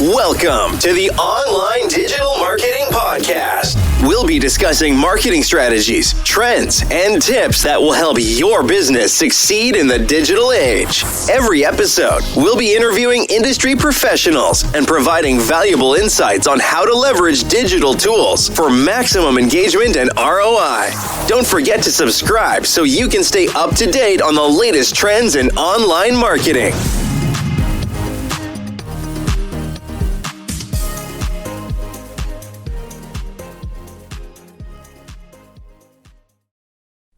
Welcome to the Online Digital Marketing Podcast. We'll be discussing marketing strategies, trends, and tips that will help your business succeed in the digital age. Every episode, we'll be interviewing industry professionals and providing valuable insights on how to leverage digital tools for maximum engagement and ROI. Don't forget to subscribe so you can stay up to date on the latest trends in online marketing.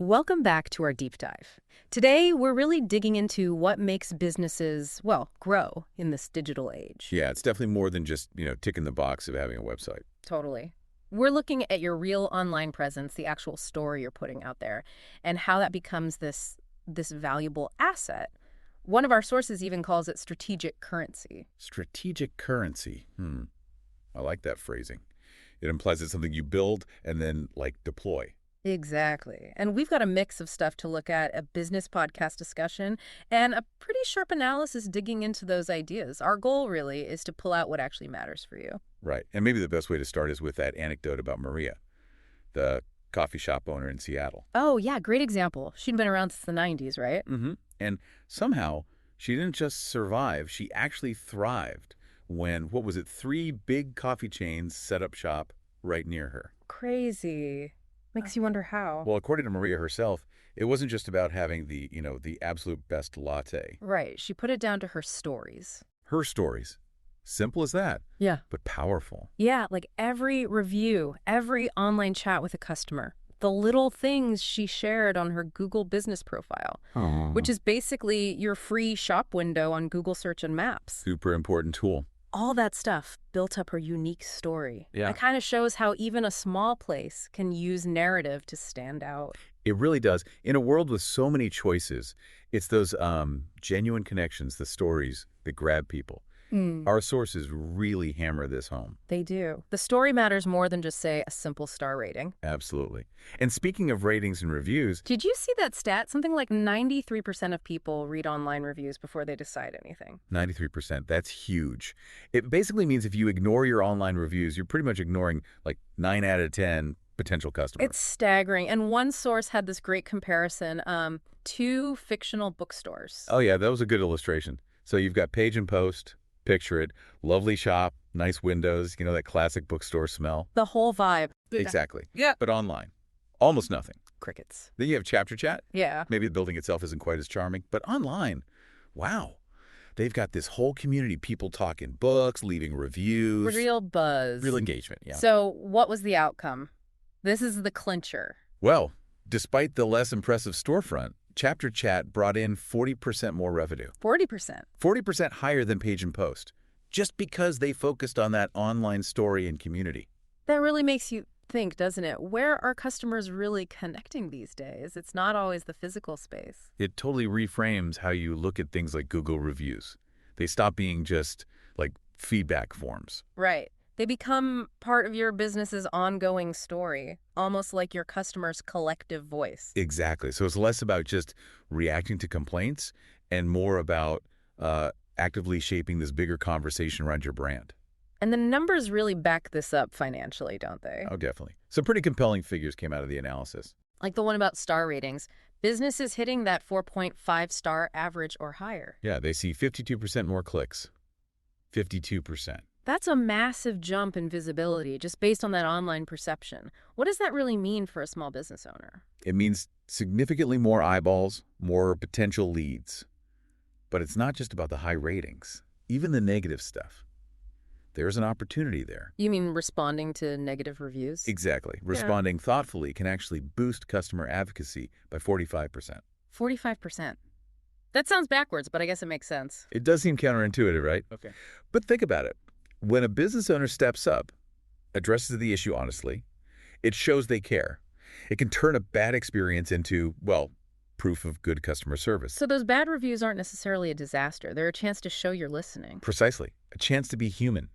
Welcome back to our deep dive. Today, we're really digging into what makes businesses, grow in this digital age. Yeah, it's definitely more than just, ticking the box of having a website. Totally. We're looking at your real online presence, the actual story you're putting out there, and how that becomes this valuable asset. One of our sources even calls it strategic currency. Strategic currency. I like that phrasing. It implies it's something you build and then, deploy. Exactly. And we've got a mix of stuff to look at, a business podcast discussion, and a pretty sharp analysis digging into those ideas. Our goal really is to pull out what actually matters for you. Right. And maybe the best way to start is with that anecdote about Maria, the coffee shop owner in Seattle. Oh, yeah. Great example. She'd been around since the 90s, right? Mm-hmm. And somehow she didn't just survive, she actually thrived when, 3 big coffee chains set up shop right near her. Crazy. Makes you wonder how. Well, according to Maria herself, it wasn't just about having the absolute best latte. Right. She put it down to her stories. Her stories. Simple as that. Yeah. But powerful. Yeah, like every review, every online chat with a customer, the little things she shared on her Google business profile, which is basically your free shop window on Google Search and Maps. Super important tool. All that stuff built up her unique story. Yeah. It kind of shows how even a small place can use narrative to stand out. It really does. In a world with so many choices, it's those genuine connections, the stories that grab people. Our sources really hammer this home. They do. The story matters more than just, say, a simple star rating. Absolutely. And speaking of ratings and reviews... Did you see that stat? Something like 93% of people read online reviews before they decide anything. 93%. That's huge. It basically means if you ignore your online reviews, you're pretty much ignoring 9 out of 10 potential customers. It's staggering. And one source had this great comparison, 2 fictional bookstores. Oh, yeah, that was a good illustration. So you've got Page and Post... Picture it. Lovely shop, nice windows, that classic bookstore smell. The whole vibe. Exactly. Yeah. But online, almost nothing. Crickets. Then you have Chapter Chat. Yeah. Maybe the building itself isn't quite as charming, but online, wow. They've got this whole community, people talking books, leaving reviews. Real buzz. Real engagement, yeah. So what was the outcome? This is the clincher. Well, despite the less impressive storefront, Chapter Chat brought in 40% more revenue. 40%? 40% higher than Page and Post, just because they focused on that online story and community. That really makes you think, doesn't it? Where are customers really connecting these days? It's not always the physical space. It totally reframes how you look at things like Google reviews. They stop being just feedback forms. Right. They become part of your business's ongoing story, almost like your customer's collective voice. Exactly. So it's less about just reacting to complaints and more about actively shaping this bigger conversation around your brand. And the numbers really back this up financially, don't they? Oh, definitely. Some pretty compelling figures came out of the analysis. Like the one about star ratings. Businesses hitting that 4.5 star average or higher. Yeah, they see 52% more clicks. 52%. That's a massive jump in visibility just based on that online perception. What does that really mean for a small business owner? It means significantly more eyeballs, more potential leads. But it's not just about the high ratings, even the negative stuff. There's an opportunity there. You mean responding to negative reviews? Exactly. Responding thoughtfully can actually boost customer advocacy by 45%. 45%. That sounds backwards, but I guess it makes sense. It does seem counterintuitive, right? Okay. But think about it. When a business owner steps up, addresses the issue honestly, it shows they care. It can turn a bad experience into, proof of good customer service. So those bad reviews aren't necessarily a disaster. They're a chance to show you're listening. Precisely. A chance to be human.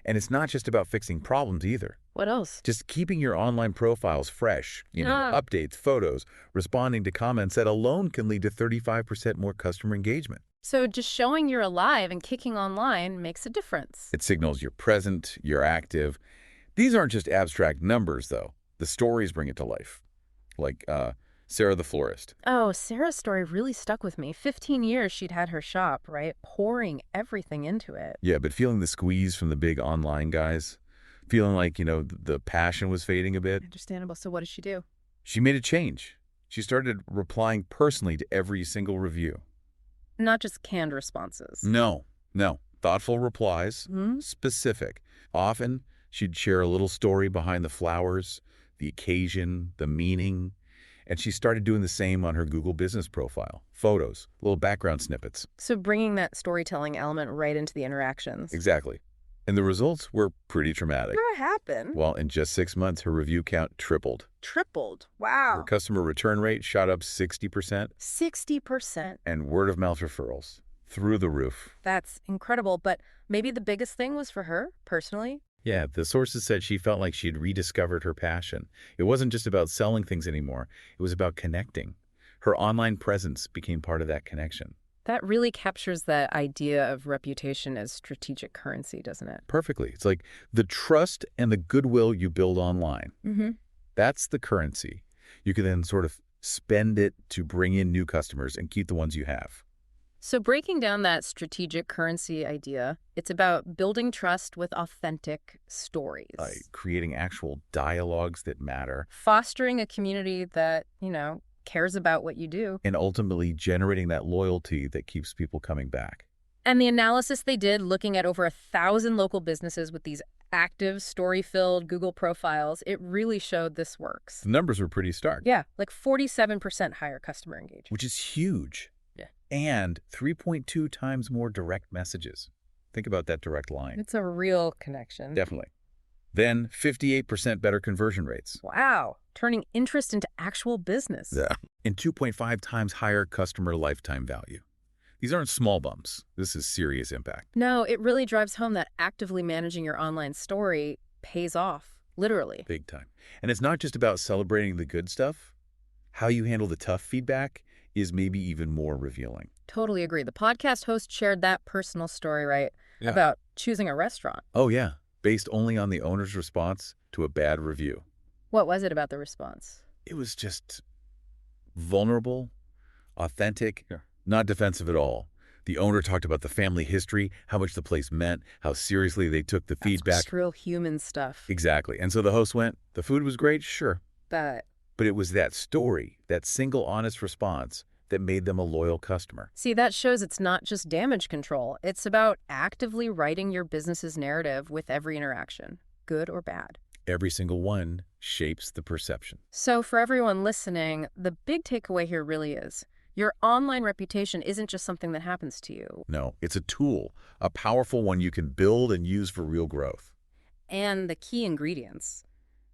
And it's not just about fixing problems either. What else? Just keeping your online profiles fresh, updates, photos, responding to comments that alone can lead to 35% more customer engagement. So just showing you're alive and kicking online makes a difference. It signals you're present, you're active. These aren't just abstract numbers, though. The stories bring it to life. Like Sarah the florist. Oh, Sarah's story really stuck with me. 15 years she'd had her shop, right? Pouring everything into it. Yeah, but feeling the squeeze from the big online guys, feeling like, the passion was fading a bit. Understandable. So what did she do? She made a change. She started replying personally to every single review. Not just canned responses. No. Thoughtful replies, specific. Often, she'd share a little story behind the flowers, the occasion, the meaning, and she started doing the same on her Google business profile. Photos, little background snippets. So bringing that storytelling element right into the interactions. Exactly. And the results were pretty dramatic. What happened? Well, in just 6 months, her review count tripled. Tripled. Wow. Her customer return rate shot up 60%. 60%. And word-of-mouth referrals through the roof. That's incredible. But maybe the biggest thing was for her, personally. Yeah, the sources said she felt like she'd rediscovered her passion. It wasn't just about selling things anymore. It was about connecting. Her online presence became part of that connection. That really captures that idea of reputation as strategic currency, doesn't it? Perfectly. It's like the trust and the goodwill you build online. Mm-hmm. That's the currency. You can then sort of spend it to bring in new customers and keep the ones you have. So breaking down that strategic currency idea, it's about building trust with authentic stories. Creating actual dialogues that matter. Fostering a community that, cares about what you do. And ultimately generating that loyalty that keeps people coming back. And the analysis they did, looking at over 1,000 local businesses with these active, story-filled Google profiles, it really showed this works. The numbers were pretty stark. Yeah, like 47% higher customer engagement. Which is huge. Yeah. And 3.2 times more direct messages. Think about that direct line. It's a real connection. Definitely. Then 58% better conversion rates. Wow. Turning interest into actual business. Yeah. And 2.5 times higher customer lifetime value. These aren't small bumps. This is serious impact. No, it really drives home that actively managing your online story pays off, literally. Big time. And it's not just about celebrating the good stuff. How you handle the tough feedback is maybe even more revealing. Totally agree. The podcast host shared that personal story, right? Yeah. About choosing a restaurant. Oh, yeah. Based only on the owner's response to a bad review. What was it about the response? It was just vulnerable, authentic, not defensive at all. The owner talked about the family history, how much the place meant, how seriously they took the feedback. That's real human stuff. Exactly. And so the host went, the food was great, sure. But it was that story, that single honest response, that made them a loyal customer. See, that shows it's not just damage control. It's about actively writing your business's narrative with every interaction, good or bad. Every single one shapes the perception. So for everyone listening, the big takeaway here really is your online reputation isn't just something that happens to you. No, it's a tool, a powerful one you can build and use for real growth. And the key ingredients,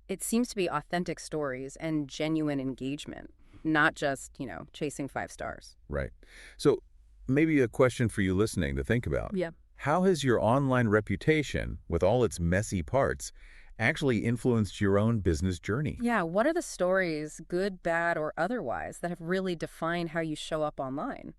it seems to be authentic stories and genuine engagement, not just, chasing 5 stars. Right. So maybe a question for you listening to think about. Yeah. How has your online reputation, with all its messy parts, actually influenced your own business journey? Yeah, what are the stories, good, bad, or otherwise, that have really defined how you show up online?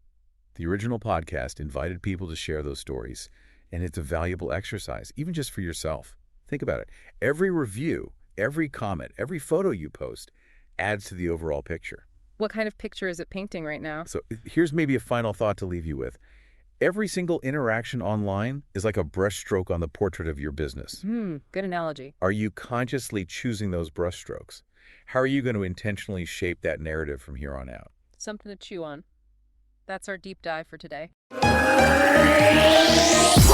The original podcast invited people to share those stories, and it's a valuable exercise, even just for yourself. Think about it. Every review, every comment, every photo you post adds to the overall picture. What kind of picture is it painting right now? So here's maybe a final thought to leave you with. Every single interaction online is like a brushstroke on the portrait of your business. Good analogy. Are you consciously choosing those brushstrokes? How are you going to intentionally shape that narrative from here on out? Something to chew on. That's our deep dive for today.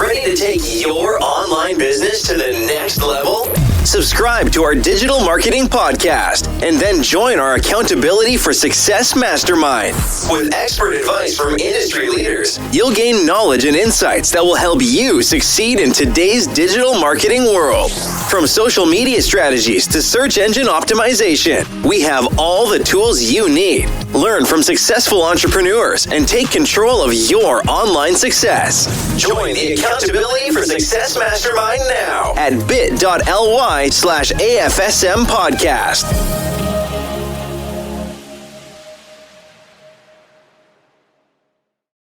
Ready to take your online business to the next level? Subscribe to our digital marketing podcast and then join our Accountability for Success Mastermind. With expert advice from industry leaders, you'll gain knowledge and insights that will help you succeed in today's digital marketing world. From social media strategies to search engine optimization, we have all the tools you need. Learn from successful entrepreneurs and take control of your online success. Join the Accountability for Success Mastermind now at bit.ly/AFSM podcast.